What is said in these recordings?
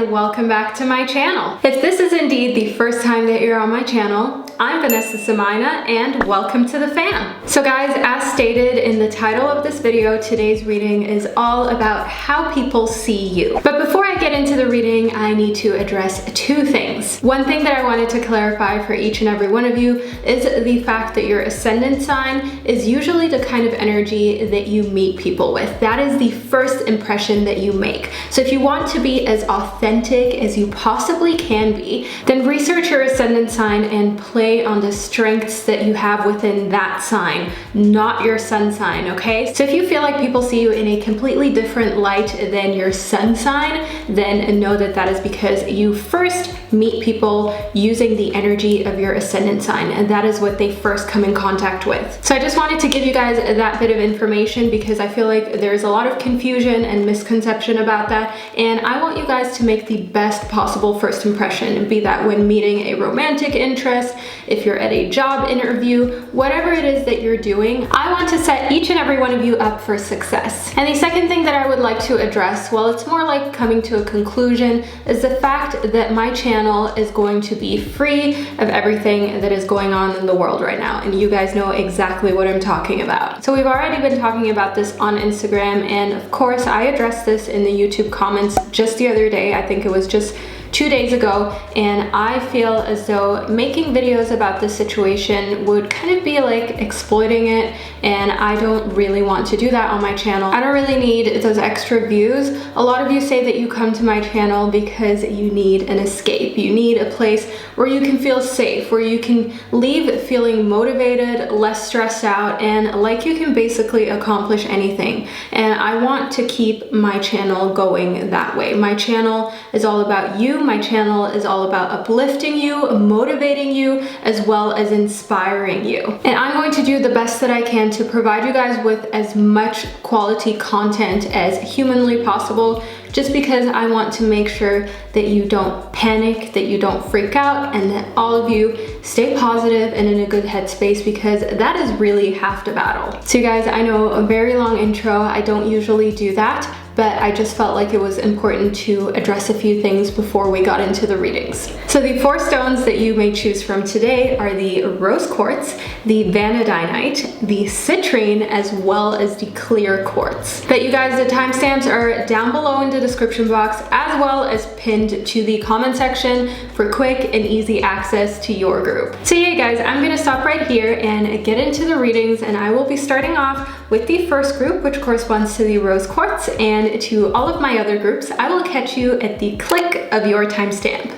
and welcome back to my channel. If this is indeed the first time that you're on my channel, I'm Vanessa and Somuayina and welcome to the fam. So guys, as stated in the title of this video, today's reading is all about how people see you. But before I get into the reading, I need to address two things. One thing that I wanted to clarify for each and every one of you is the fact that your ascendant sign is usually the kind of energy that you meet people with. That is the first impression that you make. So if you want to be as authentic as you possibly can be, then research your ascendant sign and play on the strengths that you have within that sign, not your sun sign, okay? So if you feel like people see you in a completely different light than your sun sign, then know that that is because you first meet people using the energy of your ascendant sign, and that is what they first come in contact with. So I just wanted to give you guys that bit of information because I feel like there's a lot of confusion and misconception about that, and I want you guys to make the best possible first impression, be that when meeting a romantic interest, if you're at a job interview, whatever it is that you're doing, I want to set each and every one of you up for success. And the second thing that I would like to address, well, it's more like coming to a conclusion, is the fact that my channel is going to be free of everything that is going on in the world right now, and you guys know exactly what I'm talking about. So we've already been talking about this on Instagram, and of course I addressed this in the YouTube comments just the other day. I think it was just 2 days ago, and I feel as though making videos about this situation would kind of be like exploiting it, and I don't really want to do that on my channel. I don't really need those extra views. A lot of you say that you come to my channel because you need an escape. You need a place where you can feel safe, where you can leave feeling motivated, less stressed out, and like you can basically accomplish anything. And I want to keep my channel going that way. My channel is all about you. My channel is all about uplifting you, motivating you, as well as inspiring you. And I'm going to do the best that I can to provide you guys with as much quality content as humanly possible, just because I want to make sure that you don't panic, that you don't freak out, and that all of you stay positive and in a good headspace, because that is really half the battle. So you guys, I know a very long intro. I don't usually do that, but I just felt like it was important to address a few things before we got into the readings. So the 4 stones that you may choose from today are the rose quartz, the vanadinite, the citrine, as well as the clear quartz. But you guys, the timestamps are down below in the description box, as well as pinned to the comment section for quick and easy access to your group. So yeah guys, I'm gonna stop right here and get into the readings, and I will be starting off with the first group, which corresponds to the rose quartz, and to all of my other groups, I will catch you at the click of your timestamp.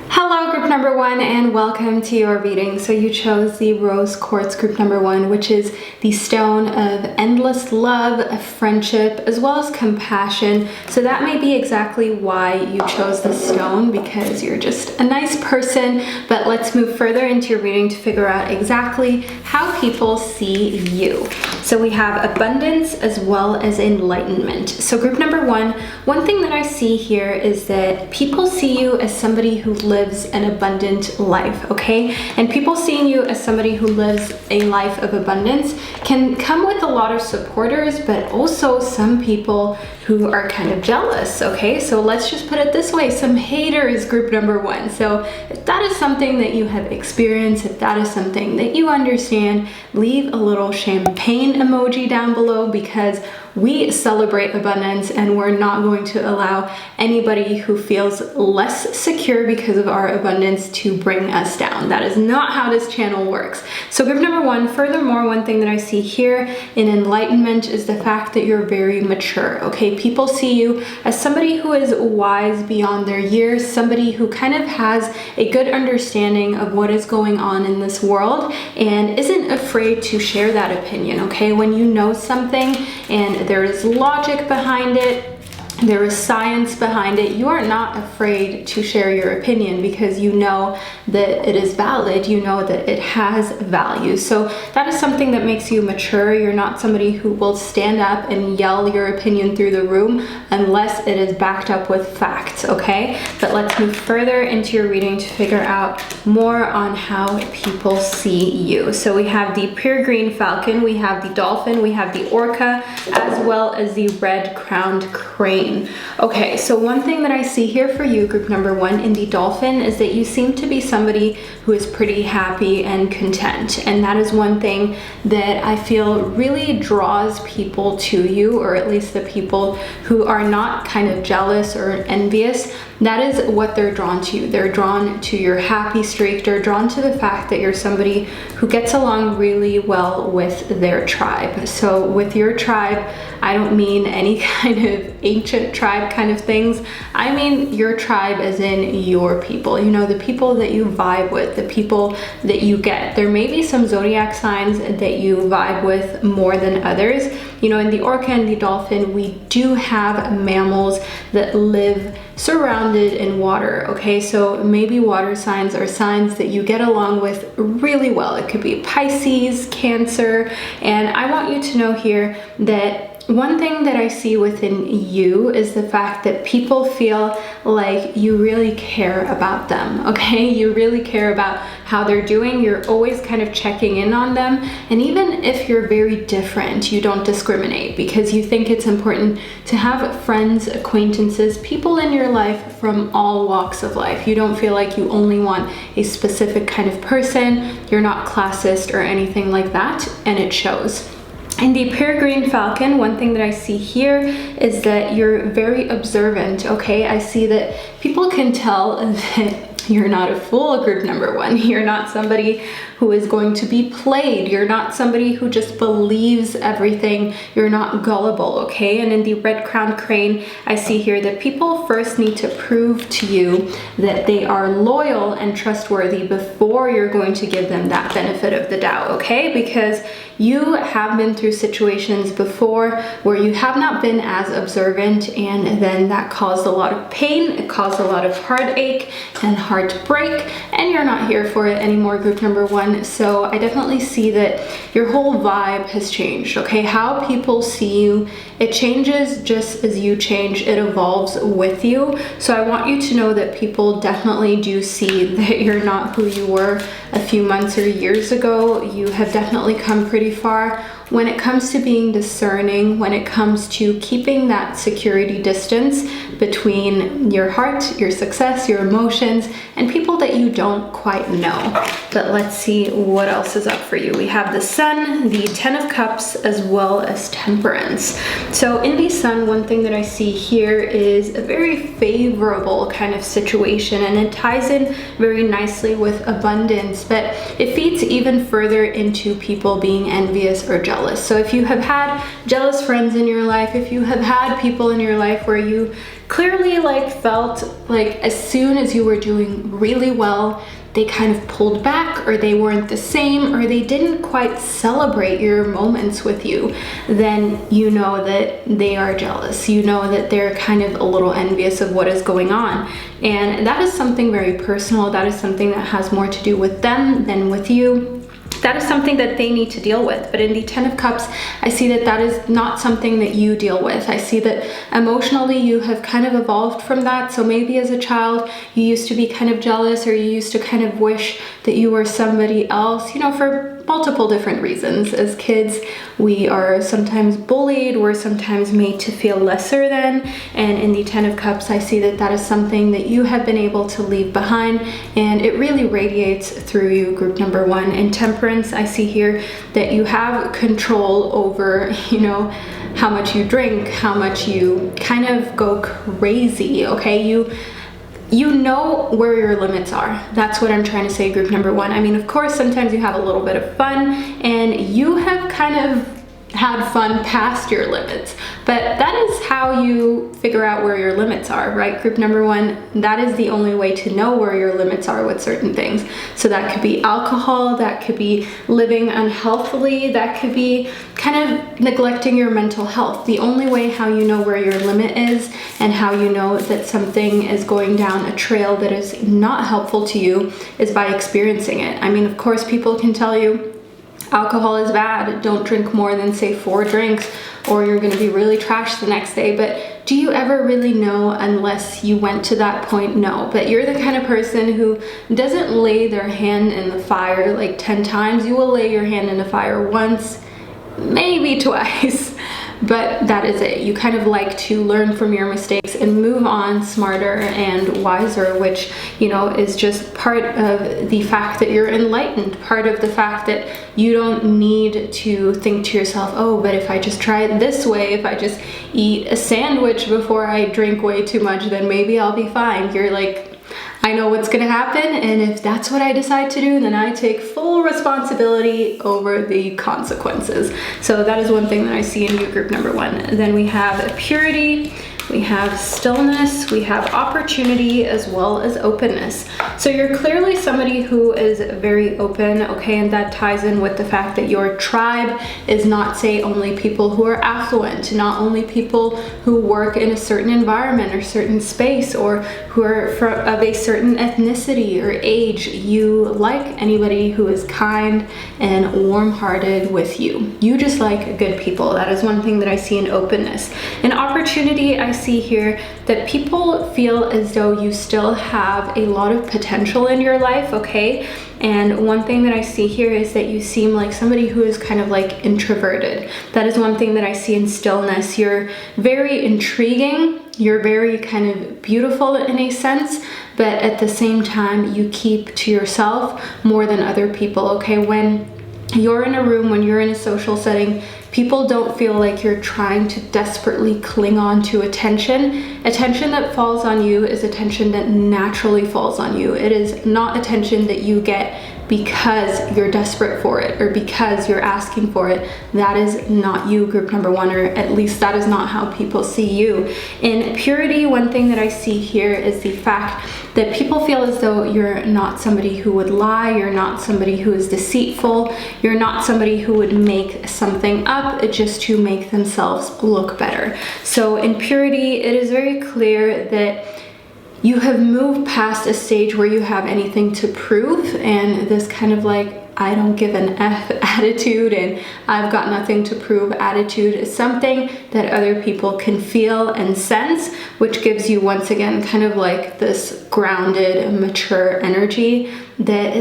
Hello group number 1, and welcome to your reading. So you chose the rose quartz group number 1, which is the stone of endless love, of friendship, as well as compassion. So that may be exactly why you chose this stone, because you're just a nice person. But let's move further into your reading to figure out exactly how people see you. So we have abundance as well as enlightenment. So group number 1, one thing that I see here is that people see you as somebody who lives an abundant life, okay? And people seeing you as somebody who lives a life of abundance can come with a lot of supporters, but also some people who are kind of jealous, okay? So let's just put it this way, some haters, group number 1. So if that is something that you have experienced, if that is something that you understand, leave a little champagne emoji down below, because we celebrate abundance, and we're not going to allow anybody who feels less secure because of our abundance to bring us down. That is not how this channel works. So group number 1, furthermore, one thing that I see here in enlightenment is the fact that you're very mature, okay? People see you as somebody who is wise beyond their years, somebody who kind of has a good understanding of what is going on in this world and isn't afraid to share that opinion, okay? When you know something and there is logic behind it, there is science behind it, you are not afraid to share your opinion because you know that it is valid, you know that it has value. So that is something that makes you mature. You're not somebody who will stand up and yell your opinion through the room unless it is backed up with facts, okay? But let's move further into your reading to figure out more on how people see you. So we have the pure green falcon, we have the dolphin, we have the orca, as well as the red-crowned crow. crane. Okay, so one thing that I see here for you, group number one, in the dolphin, is that you seem to be somebody who is pretty happy and content. And that is one thing that I feel really draws people to you, or at least the people who are not kind of jealous or envious. That is what they're drawn to. They're drawn to your happy streak. They're drawn to the fact that you're somebody who gets along really well with their tribe. So with your tribe, I don't mean any kind of ancient tribe kind of things. I mean your tribe as in your people, you know, the people that you vibe with, the people that you get. There may be some zodiac signs that you vibe with more than others. You know, in the orca and the dolphin, we do have mammals that live surrounded in water, okay? So maybe water signs are signs that you get along with really well. It could be Pisces, Cancer, and I want you to know here that one thing that I see within you is the fact that people feel like you really care about them, okay? You really care about how they're doing. You're always kind of checking in on them. And even if you're very different, you don't discriminate because you think it's important to have friends, acquaintances, people in your life from all walks of life. You don't feel like you only want a specific kind of person. You're not classist or anything like that, and it shows. In the peregrine falcon, one thing that I see here is that you're very observant, okay? I see that people can tell that you're not a fool, group number one. You're not somebody who is going to be played. You're not somebody who just believes everything. You're not gullible, okay? And in the red-crowned crane, I see here that people first need to prove to you that they are loyal and trustworthy before you're going to give them that benefit of the doubt, okay? Because you have been through situations before where you have not been as observant, and then that caused a lot of pain, it caused a lot of heartache and heartbreak, and you're not here for it anymore, group number one. So I definitely see that your whole vibe has changed, okay? How people see you, it changes just as you change. It evolves with you. So I want you to know that people definitely do see that you're not who you were a few months or years ago. You have definitely come pretty far when it comes to being discerning, when it comes to keeping that security distance between your heart, your success, your emotions, and people that you don't quite know. But let's see what else is up for you. We have the Sun, the Ten of Cups, as well as Temperance. So in the Sun, one thing that I see here is a very favorable kind of situation, and it ties in very nicely with abundance, but it feeds even further into people being envious or jealous. So if you have had jealous friends in your life, if you have had people in your life where you clearly felt like as soon as you were doing really well, they kind of pulled back, or they weren't the same, or they didn't quite celebrate your moments with you, then you know that they are jealous. You know that they're kind of a little envious of what is going on. And that is something very personal. That is something that has more to do with them than with you. That is something that they need to deal with. But in the Ten of Cups, I see that that is not something that you deal with. I see that emotionally you have kind of evolved from that. So maybe as a child, you used to be kind of jealous, or you used to kind of wish that you were somebody else, you know, for multiple different reasons. As kids, we are sometimes bullied, we're sometimes made to feel lesser than, and in the Ten of Cups, I see that that is something that you have been able to leave behind, and it really radiates through you, group number one. In Temperance, I see here that you have control over, you know, how much you drink, how much you kind of go crazy, okay? You know where your limits are. That's what I'm trying to say, group number one. I mean, of course, sometimes you have a little bit of fun, and you have kind of had fun past your limits, but that is how you figure out where your limits are, right? Group number one, that is the only way to know where your limits are with certain things. So that could be alcohol, that could be living unhealthily, that could be kind of neglecting your mental health. The only way how you know where your limit is and how you know that something is going down a trail that is not helpful to you is by experiencing it. I mean, of course, people can tell you alcohol is bad, don't drink more than say 4 drinks, or you're gonna be really trashed the next day. But do you ever really know unless you went to that point? No. But you're the kind of person who doesn't lay their hand in the fire like 10 times. You will lay your hand in the fire once, maybe twice. but that is it. You kind of like to learn from your mistakes and move on smarter and wiser, which, you know, is just part of the fact that you're enlightened, part of the fact that you don't need to think to yourself, oh, but if I just try it this way, if I just eat a sandwich before I drink way too much, then maybe I'll be fine. You're like, I know what's gonna happen, and if that's what I decide to do, then I take full responsibility over the consequences. So that is one thing that I see in you, group number one. And then we have purity, we have stillness, we have opportunity, as well as openness. So you're clearly somebody who is very open, okay, and that ties in with the fact that your tribe is not, say, only people who are affluent, not only people who work in a certain environment or certain space, or who are of a certain ethnicity or age. You like anybody who is kind and warm-hearted with you. You just like good people. That is one thing that I see in openness. In opportunity, I see here that people feel as though you still have a lot of potential in your life, okay? And one thing that I see here is that you seem like somebody who is kind of like introverted. That is one thing that I see in stillness. You're very intriguing. You're very kind of beautiful in a sense, but at the same time, you keep to yourself more than other people, okay? When you're in a room, when you're in a social setting, people don't feel like you're trying to desperately cling on to attention. Attention that falls on you is attention that naturally falls on you. It is not attention that you get because you're desperate for it or because you're asking for it. That is not you, group number one, or at least that is not how people see you. In purity, one thing that I see here is the fact that people feel as though you're not somebody who would lie, you're not somebody who is deceitful, you're not somebody who would make something up just to make themselves look better. So in purity, it is very clear that you have moved past a stage where you have anything to prove, and this kind of like, I don't give an F attitude and I've got nothing to prove attitude is something that other people can feel and sense, which gives you once again kind of like this grounded, mature energy that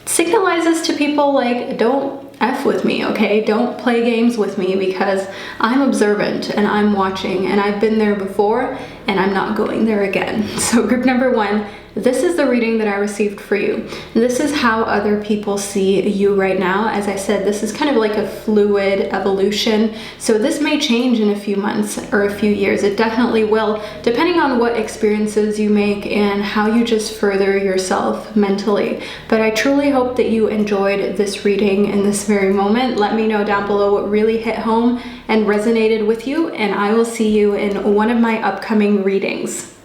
signalizes to people like, don't F with me, okay? Don't play games with me, because I'm observant and I'm watching and I've been there before and I'm not going there again. So group number one, this is the reading that I received for you. This is how other people see you right now. As I said, this is kind of like a fluid evolution. So this may change in a few months or a few years. It definitely will, depending on what experiences you make and how you just further yourself mentally. But I truly hope that you enjoyed this reading in this very moment. Let me know down below what really hit home and resonated with you, and I will see you in one of my upcoming readings.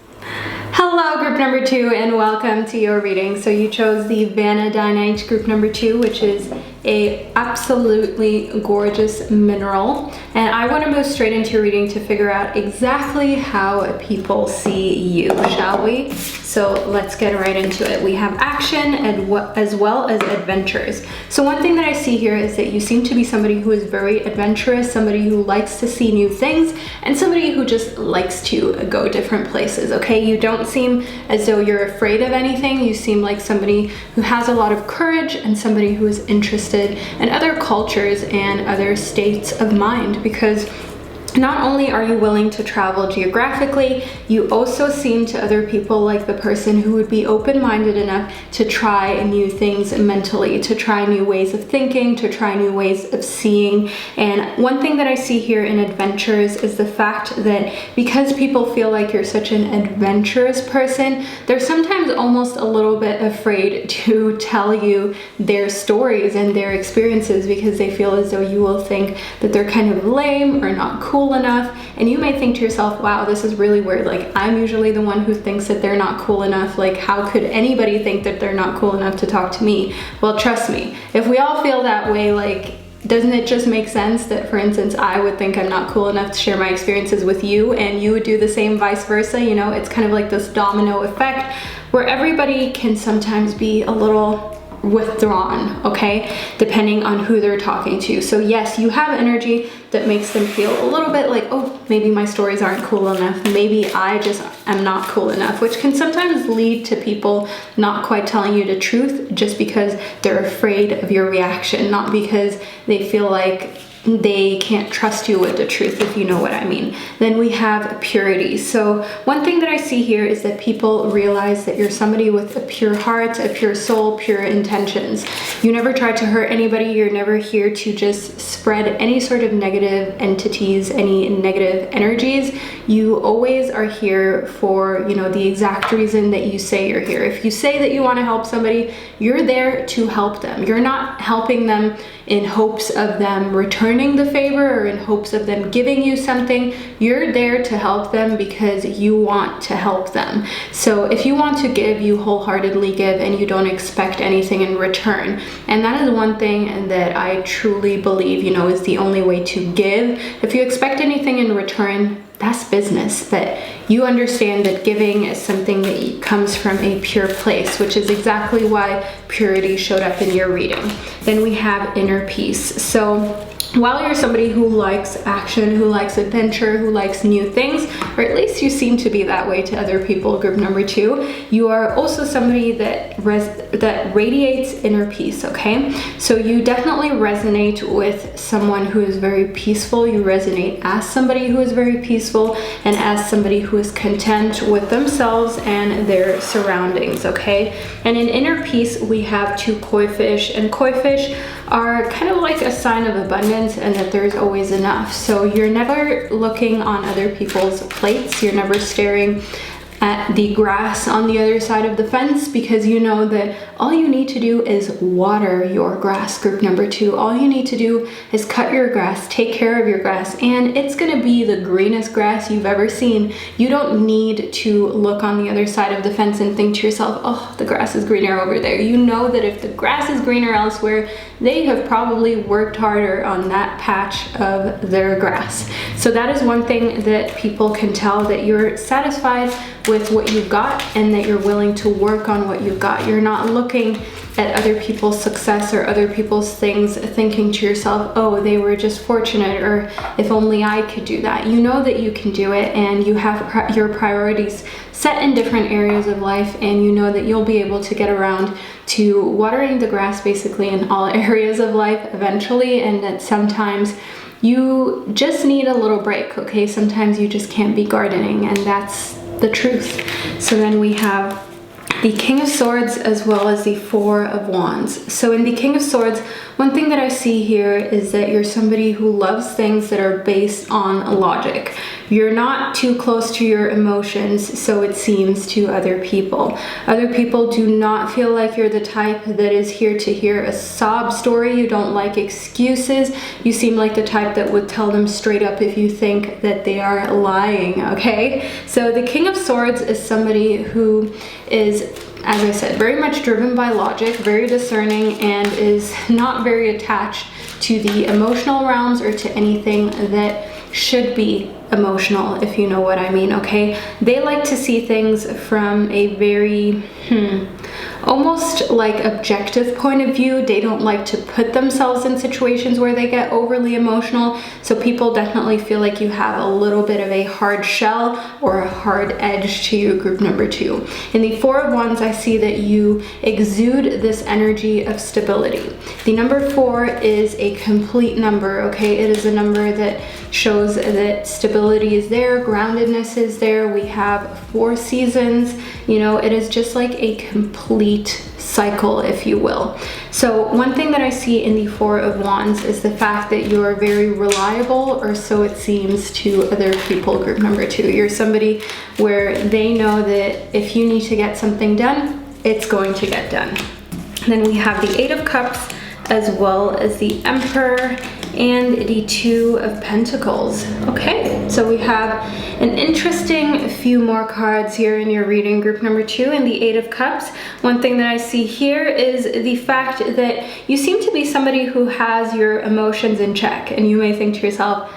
Hello, group number two, and welcome to your reading. So you chose the Vanadinite group number two, which is a absolutely gorgeous mineral. And I want to move straight into your reading to figure out exactly how people see you, shall we? So let's get right into it. We have action and as well as adventures. So one thing that I see here is that you seem to be somebody who is very adventurous, somebody who likes to see new things, and somebody who just likes to go different places, okay? You don't seem as though you're afraid of anything. You seem like somebody who has a lot of courage and somebody who is interested in other cultures and other states of mind, because not only are you willing to travel geographically, you also seem to other people like the person who would be open-minded enough to try new things mentally, to try new ways of thinking, to try new ways of seeing. And one thing that I see here in adventures is the fact that because people feel like you're such an adventurous person, they're sometimes almost a little bit afraid to tell you their stories and their experiences, because they feel as though you will think that they're kind of lame or not cool enough. And you may think to yourself, wow, this is really weird. Like, I'm usually the one who thinks that they're not cool enough. Like, how could anybody think that they're not cool enough to talk to me? Well, trust me, if we all feel that way, like, doesn't it just make sense that, for instance, I would think I'm not cool enough to share my experiences with you, and you would do the same, vice versa? You know, it's kind of like this domino effect where everybody can sometimes be a little withdrawn, okay, depending on who they're talking to. So yes, you have energy that makes them feel a little bit like, oh, maybe my stories aren't cool enough, maybe I just am not cool enough, which can sometimes lead to people not quite telling you the truth just because they're afraid of your reaction, not because they feel like they can't trust you with the truth, if you know what I mean. Then we have purity. So one thing that I see here is that people realize that you're somebody with a pure heart, a pure soul, pure intentions. You never try to hurt anybody. You're never here to just spread any sort of negative entities, any negative energies. You always are here for, you know, the exact reason that you say you're here. If you say that you want to help somebody, you're there to help them. You're not helping them in hopes of them returning the favor or in hopes of them giving you something. You're there to help them because you want to help them. So if you want to give, you wholeheartedly give, and you don't expect anything in return. And that is one thing that I truly believe, you know, is the only way to give. If you expect anything in return, that's business. That you understand that giving is something that comes from a pure place, which is exactly why purity showed up in your reading. Then we have inner peace. So while you're somebody who likes action, who likes adventure, who likes new things, or at least you seem to be that way to other people, group number 2, you are also somebody that radiates inner peace, okay? So you definitely resonate with someone who is very peaceful. You resonate as somebody who is very peaceful and as somebody who is content with themselves and their surroundings, okay? And in inner peace, we have 2 koi fish, and koi fish are kind of like a sign of abundance and that there's always enough. So you're never looking on other people's plates. You're never staring at the grass on the other side of the fence, because you know that all you need to do is water your grass, group number 2. All you need to do is cut your grass, take care of your grass, and it's gonna be the greenest grass you've ever seen. You don't need to look on the other side of the fence and think to yourself, oh, the grass is greener over there. You know that if the grass is greener elsewhere, they have probably worked harder on that patch of their grass. So that is one thing that people can tell, that you're satisfied with what you've got and that you're willing to work on what you've got. You're not looking at other people's success or other people's things thinking to yourself, oh, they were just fortunate, or if only I could do that. You know that you can do it, and you have your priorities set in different areas of life, and you know that you'll be able to get around to watering the grass basically in all areas of life eventually, and that sometimes you just need a little break, okay? Sometimes you just can't be gardening, and that's the truth. So then we have the King of Swords as well as the Four of Wands. So in the King of Swords, one thing that I see here is that you're somebody who loves things that are based on logic. You're not too close to your emotions, so it seems to other people. Other people do not feel like you're the type that is here to hear a sob story. You don't like excuses. You seem like the type that would tell them straight up if you think that they are lying, okay? So the King of Swords is somebody who is, as I said, very much driven by logic, very discerning, and is not very attached to the emotional realms or to anything that should be emotional, if you know what I mean, okay? They like to see things from a very almost like objective point of view. They don't like to put themselves in situations where they get overly emotional. So people definitely feel like you have a little bit of a hard shell or a hard edge to you, group number 2. In the Four of Wands, I see that you exude this energy of stability. The number 4 is a complete number, okay? It is a number that shows that stability is there, groundedness is there. We have 4 seasons, you know, it is just like a complete cycle, if you will. So one thing that I see in the Four of Wands is the fact that you're very reliable, or so it seems to other people, group number 2. You're somebody where they know that if you need to get something done, it's going to get done. Then we have the Eight of Cups as well as the Emperor and the Two of Pentacles. Okay, so we have an interesting few more cards here in your reading, group number 2, and the Eight of Cups. One thing that I see here is the fact that you seem to be somebody who has your emotions in check, and you may think to yourself,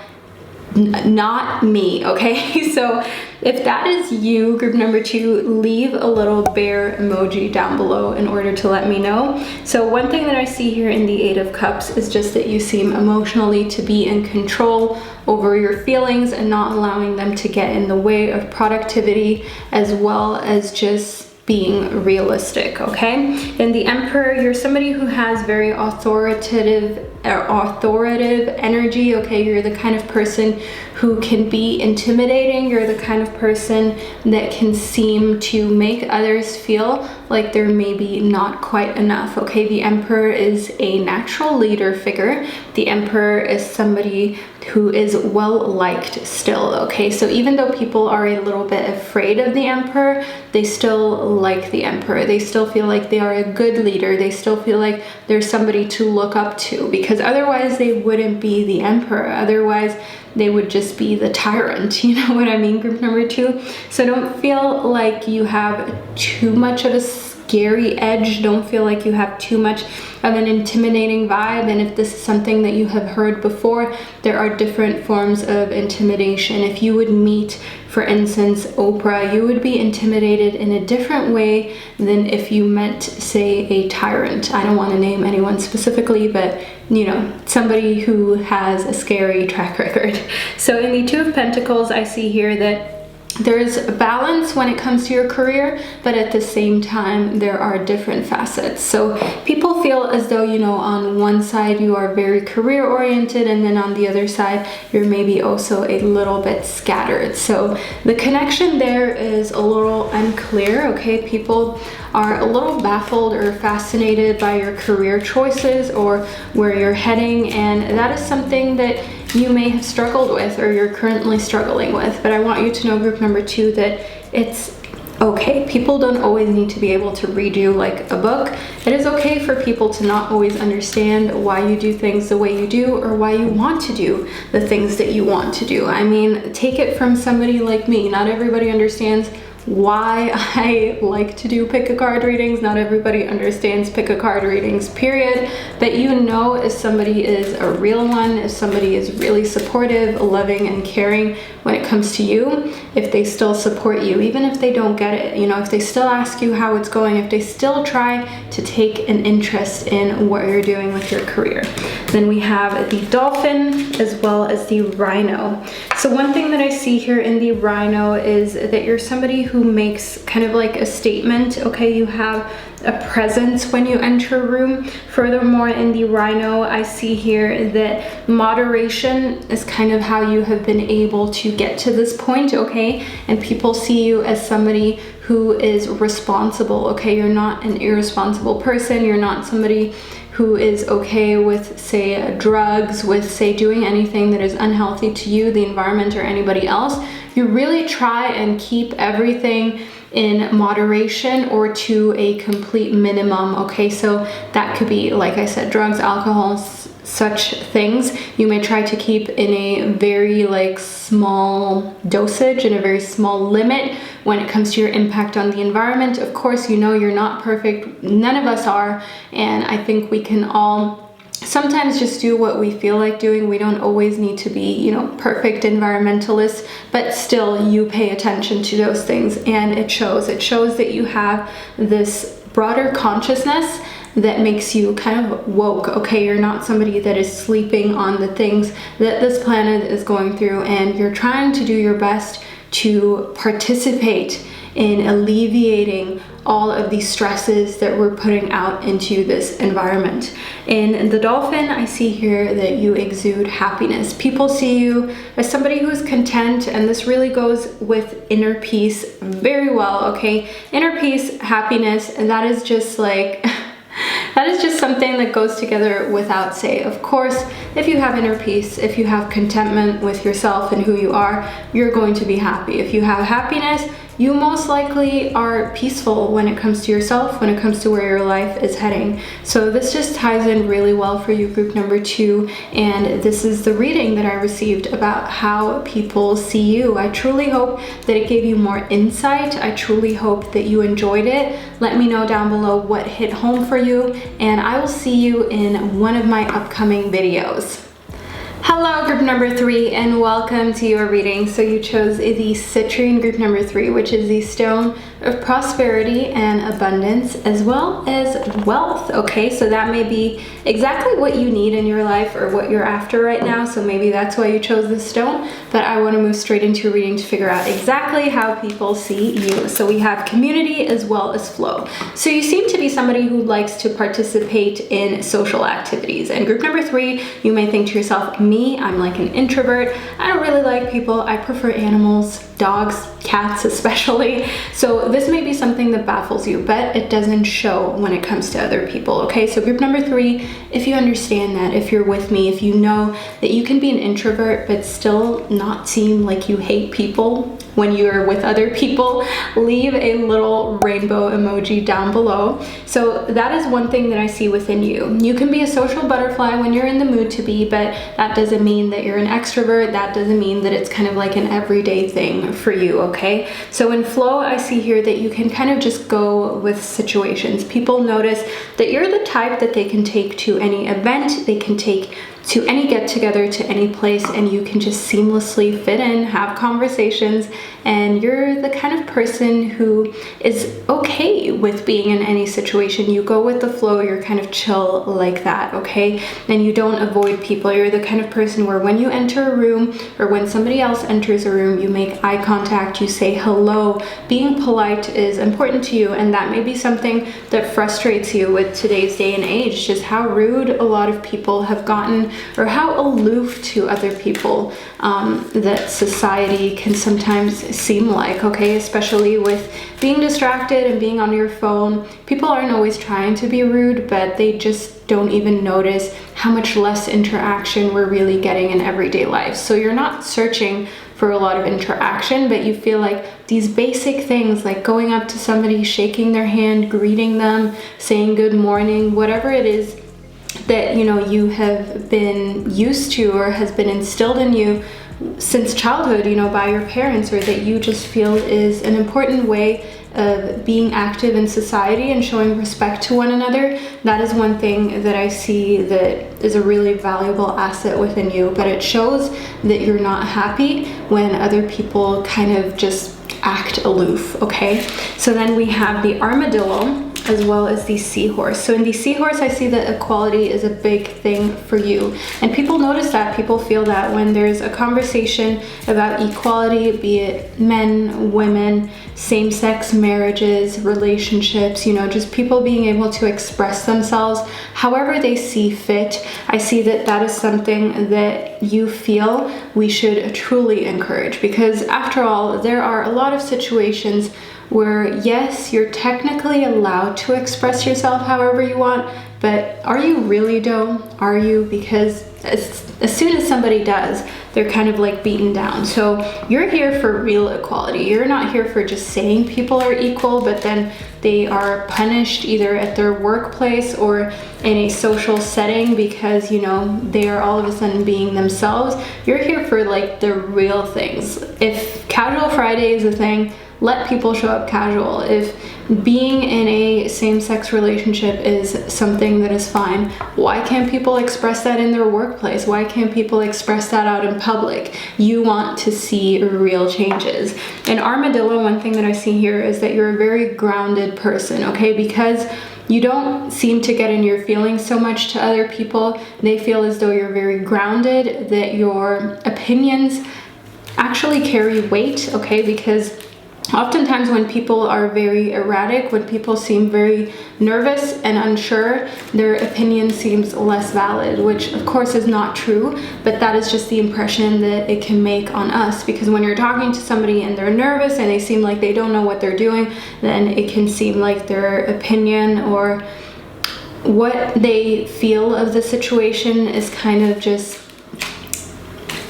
not me, okay? So if that is you, group number 2, leave a little bear emoji down below in order to let me know. So one thing that I see here in the Eight of Cups is just that you seem emotionally to be in control over your feelings and not allowing them to get in the way of productivity, as well as just being realistic, okay? In the Emperor, you're somebody who has very authoritative energy, okay? You're the kind of person who can be intimidating. You're the kind of person that can seem to make others feel like they're maybe not quite enough, okay? The Emperor is a natural leader figure. The Emperor is somebody who is well liked still, okay? So even though people are a little bit afraid of the Emperor, they still like the Emperor. They still feel like they are a good leader. They still feel like there's somebody to look up to, because otherwise they wouldn't be the Emperor. Otherwise they would just be the tyrant, you know what I mean, group number 2? So don't feel like you have too much of a scary edge. Don't feel like you have too much of an intimidating vibe. And if this is something that you have heard before, there are different forms of intimidation. If you would meet, for instance, Oprah, you would be intimidated in a different way than if you met, say, a tyrant. I don't want to name anyone specifically, but you know, somebody who has a scary track record. So in the Two of Pentacles, I see here that there's a balance when it comes to your career, but at the same time, there are different facets. So people feel as though, you know, on one side you are very career oriented, and then on the other side, you're maybe also a little bit scattered. So the connection there is a little unclear, okay? People are a little baffled or fascinated by your career choices or where you're heading, and that is something that you may have struggled with or you're currently struggling with. But I want you to know, group number 2, that it's okay. People don't always need to be able to read you like a book. It is okay for people to not always understand why you do things the way you do or why you want to do the things that you want to do. I mean, take it from somebody like me. Not everybody understands why I like to do pick a card readings. Not everybody understands pick a card readings, period. But you know, if somebody is a real one, if somebody is really supportive, loving, and caring when it comes to you, if they still support you, even if they don't get it, you know, if they still ask you how it's going, if they still try to take an interest in what you're doing with your career. Then we have the Dolphin as well as the Rhino. So one thing that I see here in the Rhino is that you're somebody who makes kind of like a statement, okay? You have a presence when you enter a room. Furthermore, in the Rhino, I see here that moderation is kind of how you have been able to get to this point, okay? And people see you as somebody who is responsible, okay? You're not an irresponsible person. You're not somebody who is okay with, say, drugs, with, say, doing anything that is unhealthy to you, the environment, or anybody else. You really try and keep everything in moderation or to a complete minimum, okay? So that could be, like I said, drugs, alcohol, such things. You may try to keep in a very like small dosage, in a very small limit when it comes to your impact on the environment. Of course, you know you're not perfect. None of us are. And I think we can all sometimes just do what we feel like doing. We don't always need to be, you know, perfect environmentalists, but still you pay attention to those things, and it shows. It shows that you have this broader consciousness that makes you kind of woke, okay? You're not somebody that is sleeping on the things that this planet is going through, and you're trying to do your best to participate in alleviating all of these stresses that we're putting out into this environment. In the Dolphin, I see here that you exude happiness. People see you as somebody who's content, and this really goes with inner peace very well, okay? Inner peace, happiness, and that is just like that is just something that goes together without say. Of course, if you have inner peace, if you have contentment with yourself and who you are, you're going to be happy. If you have happiness, you most likely are peaceful when it comes to yourself, when it comes to where your life is heading. So this just ties in really well for you, group number 2, and this is the reading that I received about how people see you. I truly hope that it gave you more insight. I truly hope that you enjoyed it. Let me know down below what hit home for you, and I will see you in one of my upcoming videos. Hello, group number 3, and welcome to your reading. So you chose the Citrine, group number 3, which is the stone of prosperity and abundance, as well as wealth, okay? So that may be exactly what you need in your life or what you're after right now, so maybe that's why you chose this stone. But I want to move straight into a reading to figure out exactly how people see you. So we have community as well as flow. So you seem to be somebody who likes to participate in social activities. And group number 3, you may think to yourself, me, I'm like an introvert. I don't really like people. I prefer animals, dogs, cats especially. So this may be something that baffles you, but it doesn't show when it comes to other people, okay? So group number 3, if you understand that, if you're with me, if you know that you can be an introvert but still not seem like you hate people when you're with other people, leave a little rainbow emoji down below. So that is one thing that I see within you. You can be a social butterfly when you're in the mood to be, but that doesn't mean that you're an extrovert. That doesn't mean that it's kind of like an everyday thing for you, okay? So in flow, I see here that you can kind of just go with situations. People notice that you're the type that they can take to any event, they can take to any get-together, to any place, and you can just seamlessly fit in, have conversations, and you're the kind of person who is okay with being in any situation. You go with the flow, you're kind of chill like that, okay? And you don't avoid people. You're the kind of person where when you enter a room or when somebody else enters a room, you make eye contact, you say hello. Being polite is important to you, and that may be something that frustrates you with today's day and age, just how rude a lot of people have gotten, or how aloof to other people that society can sometimes seem like, okay? Especially with being distracted and being on your phone. People aren't always trying to be rude, but they just don't even notice how much less interaction we're really getting in everyday life. So you're not searching for a lot of interaction, but you feel like these basic things like going up to somebody, shaking their hand, greeting them, saying good morning, whatever it is that you have been used to or has been instilled in you since childhood, by your parents, or that you just feel is an important way of being active in society and showing respect to one another. That is one thing that I see that is a really valuable asset within you, but it shows that you're not happy when other people kind of just act aloof, okay? So then we have the armadillo as well as the seahorse. So in the seahorse, I see that equality is a big thing for you. And people notice that, people feel that when there's a conversation about equality, be it men, women, same-sex marriages, relationships, just people being able to express themselves however they see fit. I see that that is something that you feel we should truly encourage, because after all, there are a lot of situations where yes, you're technically allowed to express yourself however you want, but are you really though? Are you? Because as soon as somebody does, they're kind of like beaten down. So you're here for real equality. You're not here for just saying people are equal, but then they are punished either at their workplace or in a social setting because, they are all of a sudden being themselves. You're here for like the real things. If casual Friday is a thing, let people show up casual. If being in a same-sex relationship is something that is fine, why can't people express that in their workplace? Why can't people express that out in public? You want to see real changes. In armadillo, one thing that I see here is that you're a very grounded person, okay? Because you don't seem to get in your feelings so much to other people. They feel as though you're very grounded, that your opinions actually carry weight, okay? Because oftentimes when people are very erratic, when people seem very nervous and unsure, their opinion seems less valid, which of course is not true, but that is just the impression that it can make on us. Because when you're talking to somebody and they're nervous and they seem like they don't know what they're doing, then it can seem like their opinion or what they feel of the situation is kind of just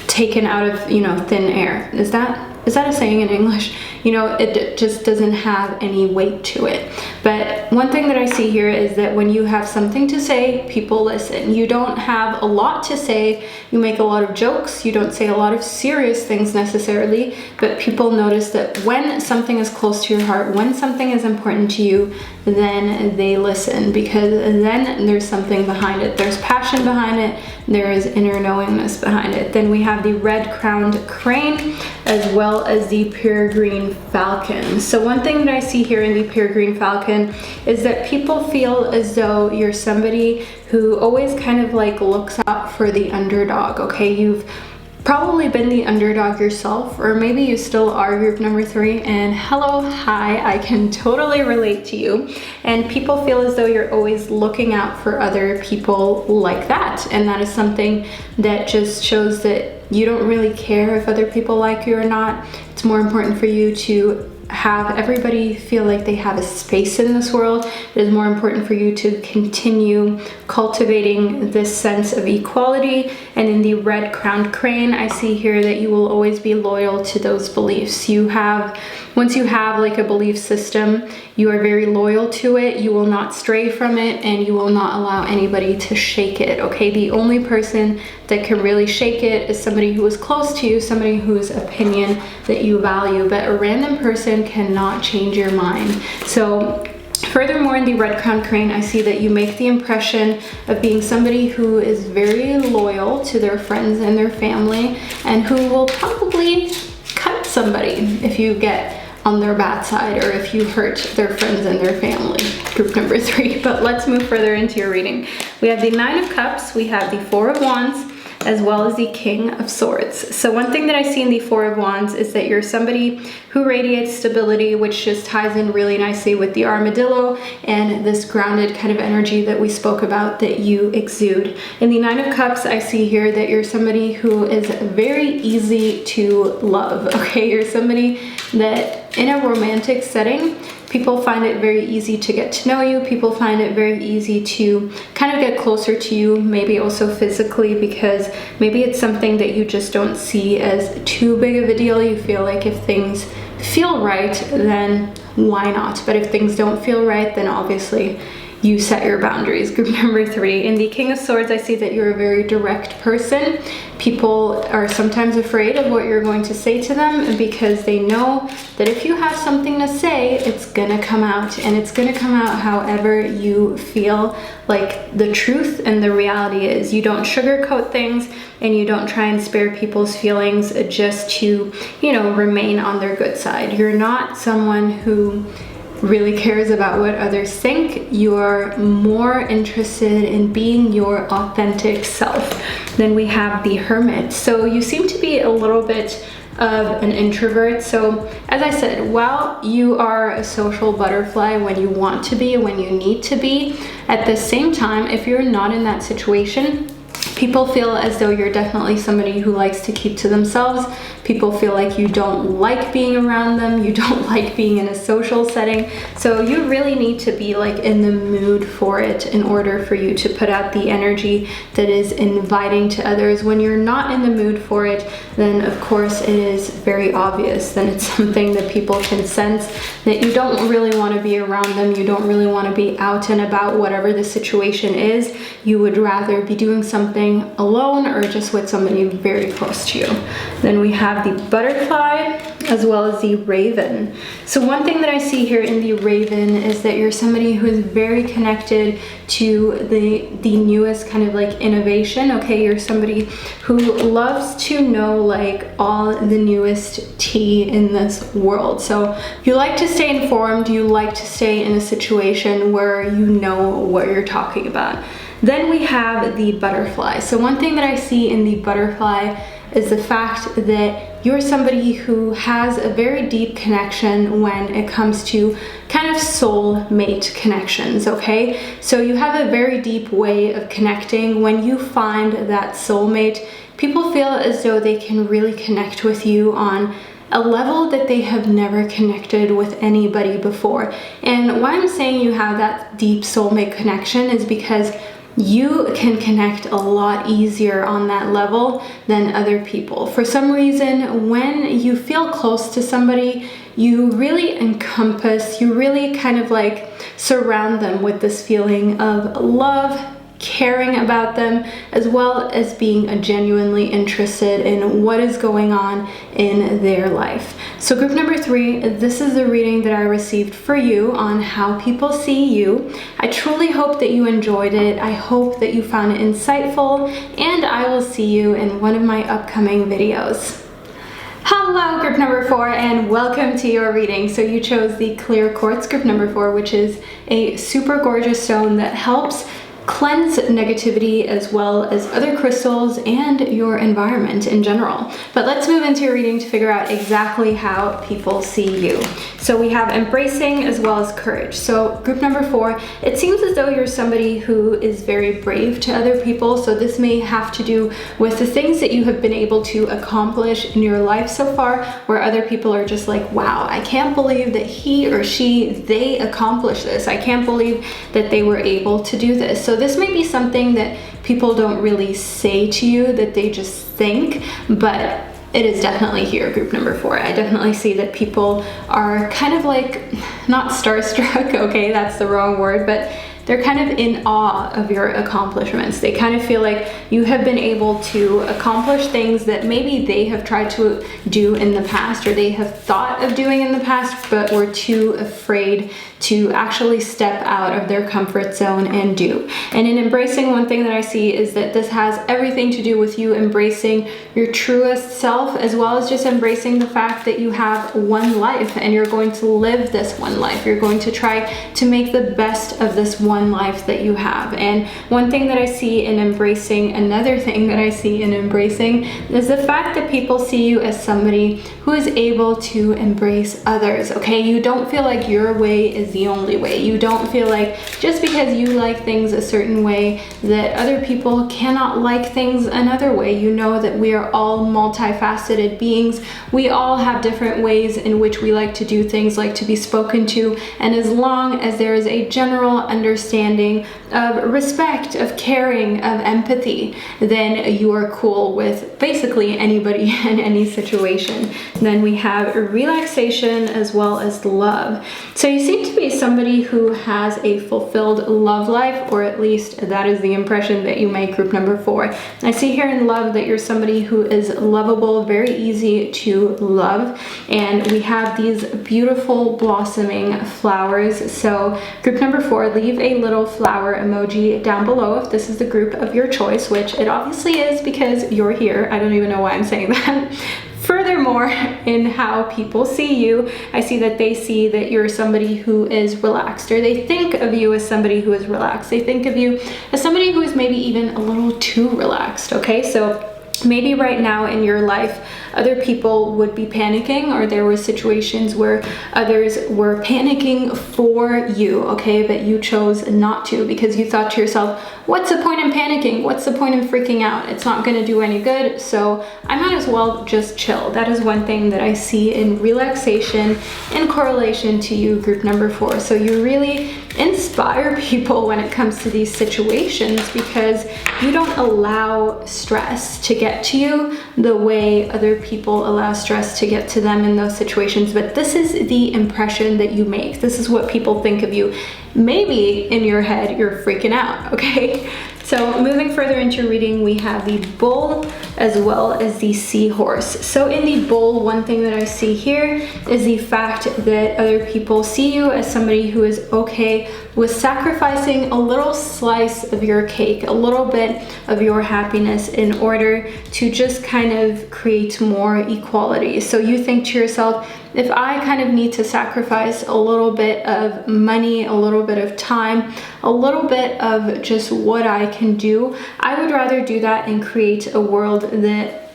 taken out of, thin air. Is that a saying in English? It just doesn't have any weight to it. But one thing that I see here is that when you have something to say, people listen. You don't have a lot to say. You make a lot of jokes. You don't say a lot of serious things necessarily, but people notice that when something is close to your heart, when something is important to you, then they listen, because then there's something behind it. There's passion behind it. there is inner knowingness behind it. Then we have the red-crowned crane as well as the peregrine falcon. So one thing that I see here in the peregrine falcon is that people feel as though you're somebody who always kind of like looks out for the underdog, okay? You've probably been the underdog yourself, or maybe you still are group number 3, and hello, hi, I can totally relate to you. And people feel as though you're always looking out for other people like that, and that is something that just shows that you don't really care if other people like you or not. It's more important for you to have everybody feel like they have a space in this world. It is more important for you to continue cultivating this sense of equality. And in the red crowned crane, I see here that you will always be loyal to those beliefs. Once you have like a belief system, you are very loyal to it. You will not stray from it, and you will not allow anybody to shake it, okay? The only person that can really shake it is somebody who is close to you, somebody whose opinion that you value, but a random person cannot change your mind. So furthermore, in the red crown crane, I see that you make the impression of being somebody who is very loyal to their friends and their family, and who will probably cut somebody if you get on their bad side or if you hurt their friends and their family, group number 3. But let's move further into your reading. We have the 9 of Cups, we have the 4 of Wands, as well as the King of Swords. So one thing that I see in the 4 of Wands is that you're somebody who radiates stability, which just ties in really nicely with the armadillo and this grounded kind of energy that we spoke about that you exude. In the 9 of Cups, I see here that you're somebody who is very easy to love, okay? You're somebody that in a romantic setting, people find it very easy to get to know you. People find it very easy to kind of get closer to you, maybe also physically, because maybe it's something that you just don't see as too big of a deal. You feel like if things feel right, then why not? But if things don't feel right, then obviously you set your boundaries. Group number 3. In the King of Swords, I see that you're a very direct person. People are sometimes afraid of what you're going to say to them because they know that if you have something to say, it's gonna come out, and it's gonna come out however you feel like the truth and the reality is. You don't sugarcoat things, and you don't try and spare people's feelings just to, remain on their good side. You're not someone who really cares about what others think. You're more interested in being your authentic self. Then we have the Hermit. So you seem to be a little bit of an introvert. So as I said, while you are a social butterfly when you want to be, when you need to be, at the same time, if you're not in that situation, people feel as though you're definitely somebody who likes to keep to themselves. People feel like you don't like being around them. You don't like being in a social setting. So you really need to be like in the mood for it in order for you to put out the energy that is inviting to others. When you're not in the mood for it, then of course it is very obvious. Then it's something that people can sense that you don't really want to be around them. You don't really want to be out and about, whatever the situation is. You would rather be doing something alone or just with somebody very close to you. Then we have the Butterfly as well as the Raven. So one thing that I see here in the Raven is that you're somebody who is very connected to the newest kind of like innovation, okay? You're somebody who loves to know like all the newest tea in this world. So you like to stay informed, you like to stay in a situation where you know what you're talking about. Then we have the Butterfly. So one thing that I see in the Butterfly is the fact that you're somebody who has a very deep connection when it comes to kind of soul mate connections, okay? So you have a very deep way of connecting. When you find that soulmate, people feel as though they can really connect with you on a level that they have never connected with anybody before. And why I'm saying you have that deep soulmate connection is because you can connect a lot easier on that level than other people. For some reason, when you feel close to somebody, you really encompass, you really kind of like surround them with this feeling of love caring about them, as well as being genuinely interested in what is going on in their life. So group number 3, this is the reading that I received for you on how people see you. I truly hope that you enjoyed it. I hope that you found it insightful, and I will see you in one of my upcoming videos. Hello group number 4, and welcome to your reading. So you chose the clear quartz group number 4, which is a super gorgeous stone that helps cleanse negativity as well as other crystals and your environment in general. But let's move into your reading to figure out exactly how people see you. So we have embracing as well as courage. So group number 4, it seems as though you're somebody who is very brave to other people. So this may have to do with the things that you have been able to accomplish in your life so far, where other people are just like, wow, I can't believe that he or she, they accomplished this. I can't believe that they were able to do this. So this may be something that people don't really say to you, that they just think, but it is definitely here, group number 4. I definitely see that people are kind of like, not starstruck, okay, that's the wrong word, but they're kind of in awe of your accomplishments. They kind of feel like you have been able to accomplish things that maybe they have tried to do in the past, or they have thought of doing in the past, but were too afraid to actually step out of their comfort zone and do. And in embracing, one thing that I see is that this has everything to do with you embracing your truest self, as well as just embracing the fact that you have one life and you're going to live this one life. You're going to try to make the best of this one life that you have. And one thing that I see in embracing, another thing that I see in embracing, is the fact that people see you as somebody who is able to embrace others, okay? You don't feel like your way is the only way. You don't feel like just because you like things a certain way that other people cannot like things another way. You know that we are all multifaceted beings. We all have different ways in which we like to do things, like to be spoken to, and as long as there is a general understanding of respect, of caring, of empathy, then you are cool with basically anybody and any situation. Then we have relaxation as well as love. So you seem to be somebody who has a fulfilled love life, or at least that is the impression that you make, group number 4. I see here in love that you're somebody who is lovable, very easy to love, and we have these beautiful blossoming flowers. So group number 4, leave a little flower emoji down below if this is the group of your choice, which it obviously is because you're here. I don't even know why I'm saying that. Furthermore, in how people see you, I see that they see that you're somebody who is relaxed, or they think of you as somebody who is relaxed. They think of you as somebody who is maybe even a little too relaxed, okay? So maybe right now in your life, other people would be panicking, or there were situations where others were panicking for you, okay? But you chose not to because you thought to yourself, what's the point in panicking? What's the point in freaking out? It's not gonna do any good, so I might as well just chill. That is one thing that I see in relaxation in correlation to you, group number 4. So you really inspire people when it comes to these situations because you don't allow stress to get to you the way other people allow stress to get to them in those situations. But this is the impression that you make. This is what people think of you. Maybe in your head you're freaking out, okay? So moving further into reading, we have the bull as well as the seahorse. So in the bull, one thing that I see here is the fact that other people see you as somebody who is okay with sacrificing a little slice of your cake, a little bit of your happiness in order to just kind of create more equality. So you think to yourself, if I kind of need to sacrifice a little bit of money, a little bit of time, a little bit of just what I can do, I would rather do that and create a world that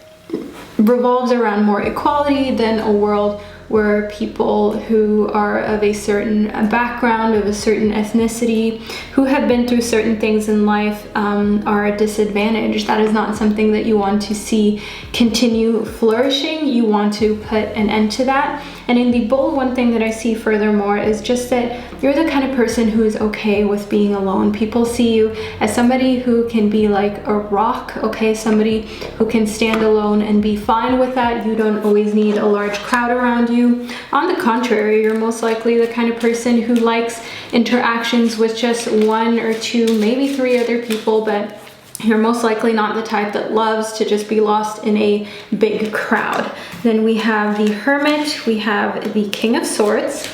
revolves around more equality than a world where people who are of a certain background, of a certain ethnicity, who have been through certain things in life are disadvantaged. That is not something that you want to see continue flourishing. You want to put an end to that. And in the bull, one thing that I see furthermore is just that you're the kind of person who is okay with being alone. People see you as somebody who can be like a rock, okay? Somebody who can stand alone and be fine with that. You don't always need a large crowd around you. you. On the contrary, you're most likely the kind of person who likes interactions with just 1 or 2, maybe 3 other people, but you're most likely not the type that loves to just be lost in a big crowd. Then we have the Hermit, we have the King of Swords,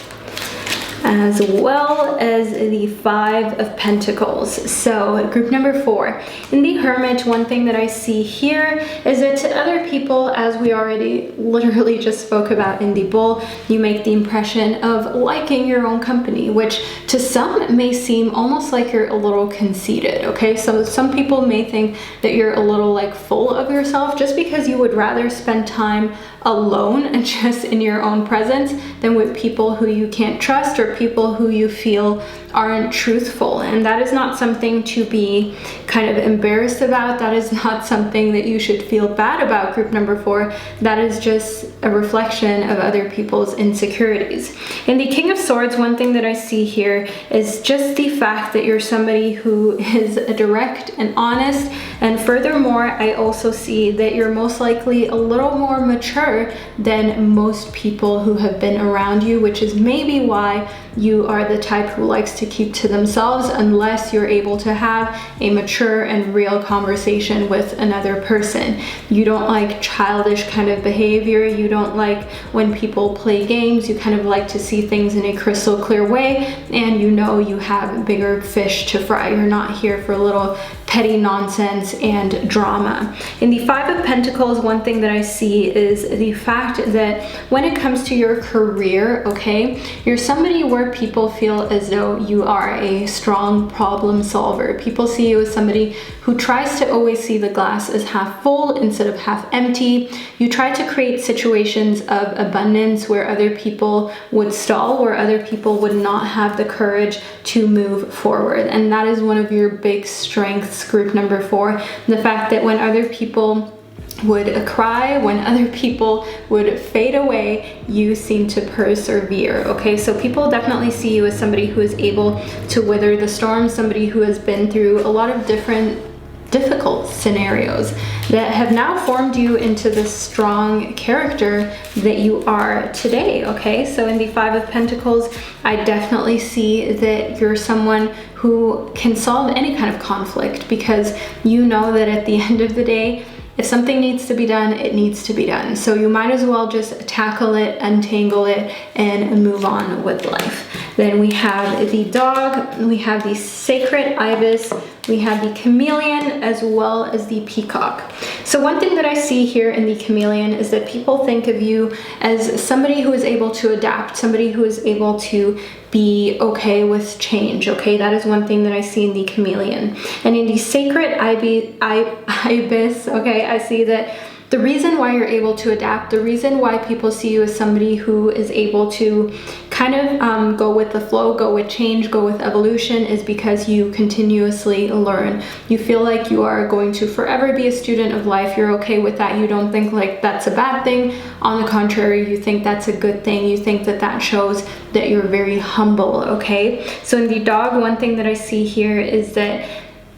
as well as the 5 of Pentacles. So group number 4. In the Hermit, one thing that I see here is that to other people, as we already literally just spoke about in the Bull, you make the impression of liking your own company, which to some may seem almost like you're a little conceited, okay? So some people may think that you're a little like full of yourself just because you would rather spend time alone and just in your own presence than with people who you can't trust or people who you feel aren't truthful. And that is not something to be kind of embarrassed about. That is not something that you should feel bad about, group number 4. That is just a reflection of other people's insecurities. In the King of Swords, one thing that I see here is just the fact that you're somebody who is direct and honest. And furthermore, I also see that you're most likely a little more mature than most people who have been around you, which is maybe why you are the type who likes to keep to themselves unless you're able to have a mature and real conversation with another person. You don't like childish kind of behavior. You don't like when people play games. You kind of like to see things in a crystal clear way, and you know you have bigger fish to fry. You're not here for little petty nonsense and drama. In the 5 of Pentacles, one thing that I see is the fact that when it comes to your career, okay, you're somebody where people feel as though you are a strong problem solver. People see you as somebody who tries to always see the glass as half full instead of half empty. You try to create situations of abundance where other people would stall, where other people would not have the courage to move forward. And that is one of your big strengths, group number 4. The fact that when other people would cry, when other people would fade away, you seem to persevere, okay? So people definitely see you as somebody who is able to weather the storm, somebody who has been through a lot of difficult scenarios that have now formed you into the strong character that you are today, okay? So in the 5 of Pentacles, I definitely see that you're someone who can solve any kind of conflict because you know that at the end of the day, if something needs to be done, it needs to be done. So you might as well just tackle it, untangle it, and move on with life. Then we have the dog, we have the sacred ibis, we have the chameleon, as well as the peacock. So one thing that I see here in the chameleon is that people think of you as somebody who is able to adapt, somebody who is able to be okay with change, okay? That is one thing that I see in the chameleon. And in the sacred ibis, okay, I see that the reason why you're able to adapt, the reason why people see you as somebody who is able to kind of go with the flow, go with change, go with evolution, is because you continuously learn. You feel like you are going to forever be a student of life. You're okay with that. You don't think like that's a bad thing. On the contrary, you think that's a good thing. You think that that shows that you're very humble, okay? So in the dog, one thing that I see here is that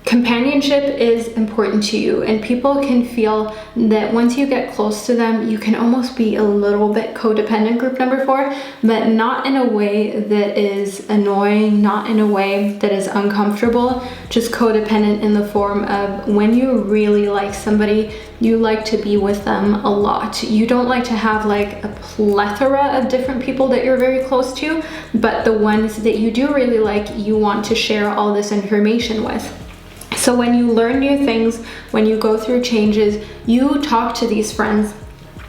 companionship is important to you, and people can feel that once you get close to them, you can almost be a little bit codependent, group number 4, but not in a way that is annoying, not in a way that is uncomfortable, just codependent in the form of when you really like somebody, you like to be with them a lot. You don't like to have like a plethora of different people that you're very close to, but the ones that you do really like, you want to share all this information with. So when you learn new things, when you go through changes, you talk to these friends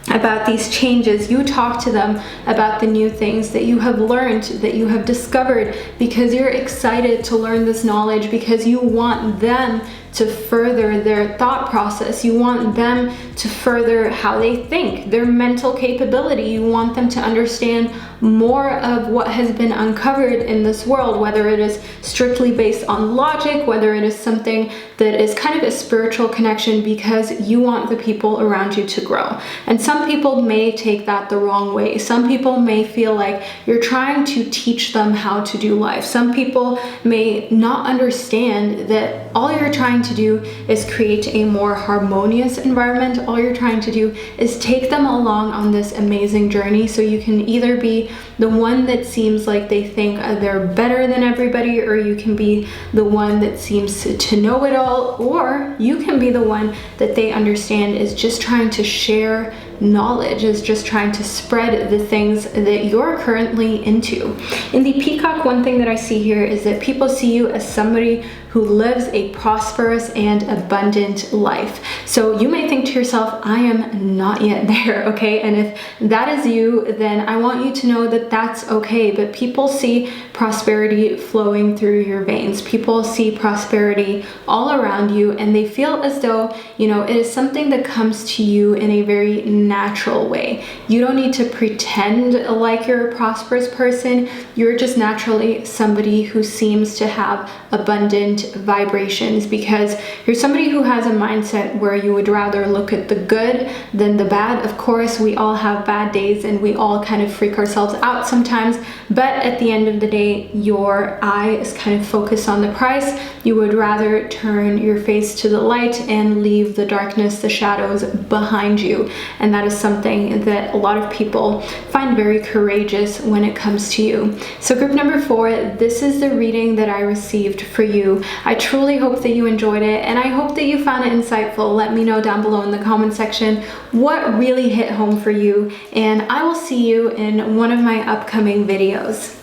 about these changes. You talk to them about the new things that you have learned, that you have discovered, because you're excited to learn this knowledge, because you want them to further their thought process. You want them to further how they think, their mental capability. You want them to understand more of what has been uncovered in this world, whether it is strictly based on logic, whether it is something that is kind of a spiritual connection, because you want the people around you to grow. And some people may take that the wrong way. Some people may feel like you're trying to teach them how to do life. Some people may not understand that all you're trying to do is create a more harmonious environment. All you're trying to do is take them along on this amazing journey, so you can either be the one that seems like they think they're better than everybody, or you can be the one that seems to know it all, or you can be the one that they understand is just trying to share knowledge, is just trying to spread the things that you're currently into. In the peacock, one thing that I see here is that people see you as somebody who lives a prosperous and abundant life. So you may think to yourself, I am not yet there, okay? And if that is you, then I want you to know that that's okay. But people see prosperity flowing through your veins. People see prosperity all around you, and they feel as though, you know, it is something that comes to you in a very natural way. You don't need to pretend like you're a prosperous person. You're just naturally somebody who seems to have abundant vibrations, because you're somebody who has a mindset where you would rather look at the good than the bad. Of course, we all have bad days and we all kind of freak ourselves out sometimes, but at the end of the day, your eye is kind of focused on the prize. You would rather turn your face to the light and leave the darkness, the shadows behind you. And that is something that a lot of people find very courageous when it comes to you. So group number 4, this is the reading that I received for you. I truly hope that you enjoyed it, and I hope that you found it insightful. Let me know down below in the comment section what really hit home for you, and I will see you in one of my upcoming videos.